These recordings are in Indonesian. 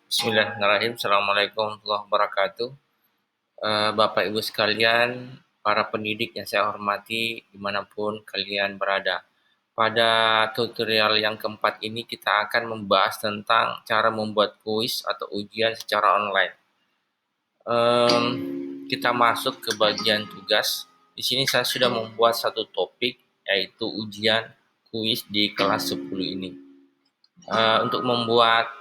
Bismillahirrahmanirrahim. Assalamualaikum warahmatullahi wabarakatuh. Bapak Ibu sekalian, para pendidik yang saya hormati dimanapun kalian berada. Pada tutorial yang keempat ini kita akan membahas tentang cara membuat kuis atau ujian secara online. Kita masuk ke bagian tugas. Di sini saya sudah membuat satu topik, yaitu ujian kuis di kelas 10 ini. Untuk membuat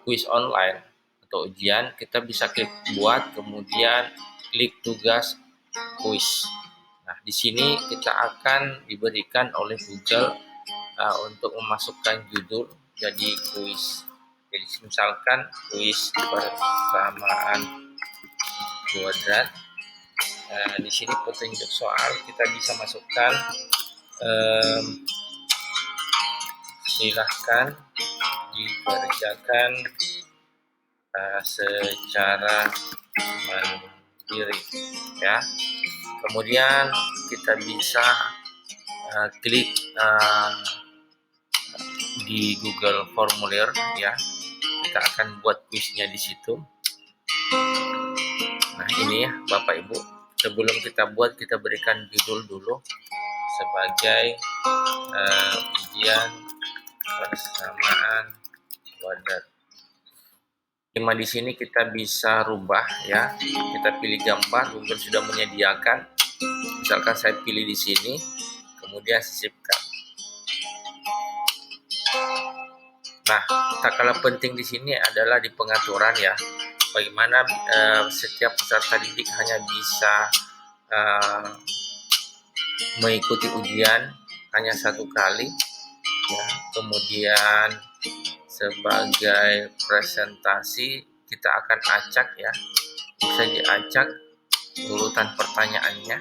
kuis online atau ujian, kita bisa klik buat, kemudian klik tugas kuis. Nah, di sini kita akan diberikan oleh Google untuk memasukkan judul jadi kuis. Jadi misalkan kuis persamaan kuadrat. Di sini petunjuk soal kita bisa masukkan. Silahkan dikerjakan secara mandiri, ya. Kemudian kita bisa klik di Google Formulir, ya. Kita akan buat kuisnya di situ. Nah, ini ya Bapak Ibu. Sebelum kita buat, kita berikan judul dulu sebagai ujian persamaan kuadrat. Tema di sini kita bisa rubah, ya. Kita pilih gambar, Google sudah menyediakan. Misalkan saya pilih di sini, kemudian sisipkan. Nah, tak kalah penting di sini adalah di pengaturan, ya. Bagaimana setiap peserta didik hanya bisa mengikuti ujian hanya satu kali, ya. Kemudian sebagai presentasi kita akan acak, ya. Bisa diacak urutan pertanyaannya,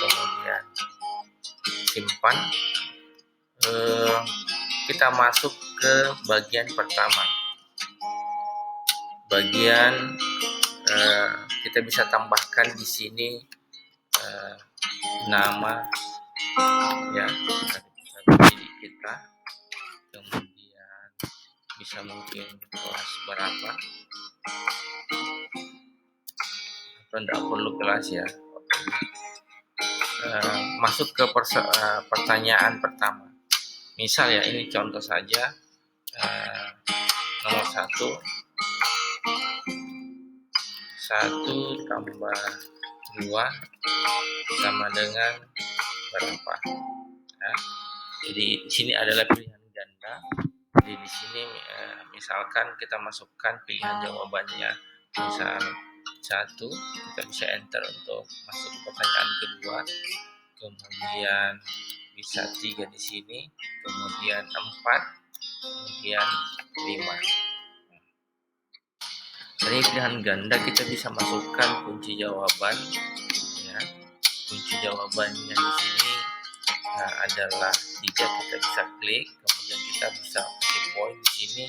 kemudian simpan. Kita masuk ke bagian pertama. Bagian kita bisa tambahkan di sini nama, ya, dari kita, kemudian bisa mungkin kelas berapa, atau tidak perlu kelas, ya. Masuk ke pertanyaan pertama. Misal, ya, ini contoh saja, nomor 1 tambah 2 sama dengan berapa, ya. Jadi di sini adalah pilihan ganda. Jadi di sini misalkan kita masukkan pilihan jawabannya, misal 1, kita bisa enter untuk masuk ke pertanyaan kedua, kemudian bisa 3 di sini, kemudian 4, kemudian 5. Dari pilihan ganda kita bisa masukkan kunci jawaban, ya. Kunci jawabannya di sini adalah 3, kita bisa klik, kemudian kita bisa kasih poin di sini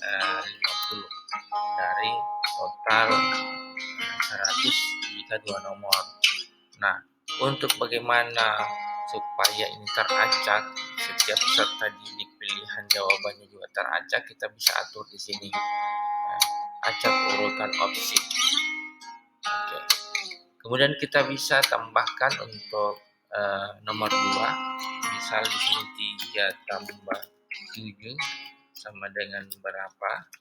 50 dari total 100 jika 2 nomor. Nah, untuk bagaimana supaya ini teracak, setiap peserta didik pilihan jawabannya juga teracak, kita bisa atur di sini. Acak urutan opsi. Oke. Kemudian kita bisa tambahkan untuk nomor 2. Misal di sini 3 tambah 7 sama dengan berapa?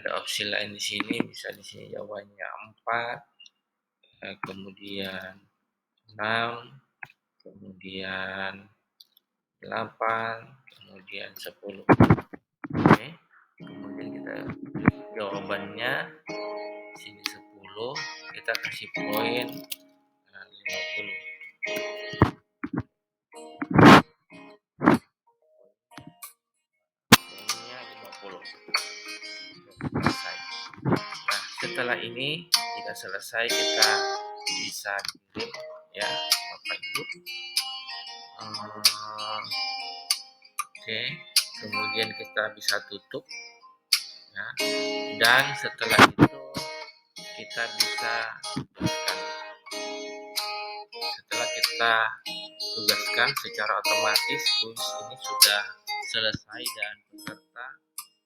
Ada opsi lain di sini, bisa di sini jawabannya 4, kemudian 6, kemudian 8, kemudian 10. Oke. Kemudian kita jawabannya di sini 10, kita kasih poin 50. Poinnya 50. Selesai. Nah, setelah ini jika selesai kita bisa kirim, ya, Bapak Ibu. Oke. Kemudian kita bisa tutup, ya. Dan setelah itu kita bisa tugaskan. Setelah kita tugaskan, secara otomatis kuis ini sudah selesai dan peserta